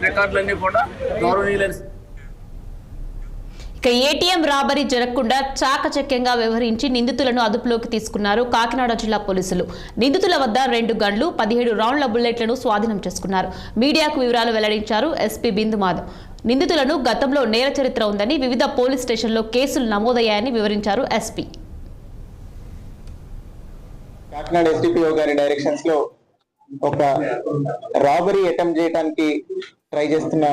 రికార్డులన్నీ కూడా గౌరవనీయులైన ఇక ఏటీఎం రాబరీ జరగకుండా చాకచక్యంగా వ్యవహరించి నిందితులను అదుపులోకి తీసుకున్నారు కాకినాడ జిల్లా పోలీసులు. నిందితుల వద్ద 2 గన్లు, 17 రౌండ్ల బుల్లెట్లను స్వాధీనం చేసుకున్నారు. మీడియాకు వివరాలు వెల్లడించారు ఎస్పీ బిందు మాధవ్. నిందితులను గతంలో నేర చరిత్ర ఉందని, వివిధ పోలీస్ స్టేషన్లో కేసులు నమోదయ్యాయని వివరించారు ఎస్పీ. కాకినాడ ఎస్డిపిఓ గారి డైరెక్షన్స్ లో ఒక రాబరీ అటెంప్ట్ చేయడానికి ట్రై చేస్తున్న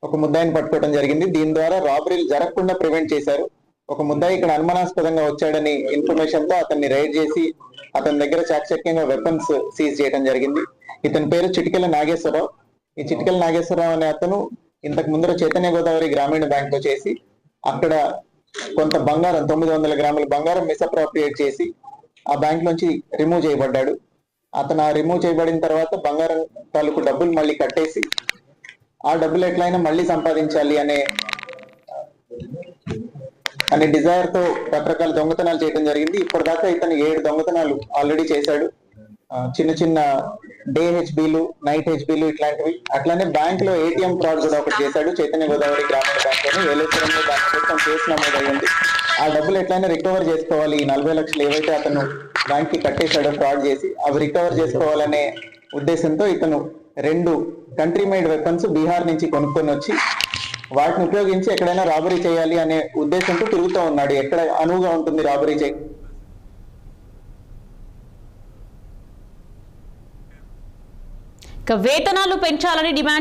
ఒక ముద్దాయిని పట్టుకోవడం జరిగింది. దీని ద్వారా రాబరీలు జరగకుండా ప్రివెంట్ చేశారు. ఒక ముద్దాయి ఇక్కడ అనుమానాస్పదంగా వచ్చాడని ఇన్ఫర్మేషన్ తో అతన్ని రైడ్ చేసి అతని దగ్గర చాకచక్యంగా వెపన్స్ సీజ్ చేయడం జరిగింది. ఇతని పేరు చిటికెల నాగేశ్వరరావు. ఈ చిటికెల నాగేశ్వరరావు అనే అతను ఇంతకు ముందర చైతన్య గోదావరి గ్రామీణ బ్యాంక్ లో చేసి అక్కడ కొంత బంగారం 900 గ్రాముల బంగారం మిస్అప్రాప్రియేట్ చేసి ఆ బ్యాంక్ నుంచి రిమూవ్ చేయబడ్డాడు. అతను ఆ రిమూవ్ చేయబడిన తర్వాత బంగారం తాలూకు డబ్బులు మళ్ళీ కట్టేసి ఆ డబ్బులు ఎట్లయినా మళ్ళీ సంపాదించాలి అనే డిజైర్ తో రకరకాల దొంగతనాలు చేయడం జరిగింది. ఇప్పటిదాకా ఇతను 7 దొంగతనాలు ఆల్రెడీ చేశాడు. చిన్న చిన్న డే హెచ్బీలు, నైట్ హెచ్బీలు ఇట్లాంటివి. అట్లానే బ్యాంక్ లో ఏటీఎం ఫ్రాడ్ కూడా ఒకటి చేశాడు. చైతన్య గోదావరి గ్రామీణ బ్యాంక్ లోని ఏలేశ్వరంలో దాని కోసం కేసు నమోదయ్యింది. ఆ డబ్బులు ఎట్లయినా రికవర్ చేసుకోవాలి. ఈ 40 లక్షలు ఏవైతే అతను బ్యాంక్ కి కట్టేశాడో ఫ్రాడ్ చేసి అవి రికవర్ చేసుకోవాలనే ఉద్దేశంతో ఇతను 2 కంట్రీ మేడ్ వెపన్స్ బీహార్ నుంచి కొనుక్కొని వచ్చి వాటిని ఉపయోగించి ఎక్కడైనా రాబరీ చేయాలి అనే ఉద్దేశంతో తిరుగుతూ ఉన్నాడు. ఎక్కడ అనువుగా ఉంటుంది రాబరీ చేయ వేతనాలు పెంచాలని డిమాండ్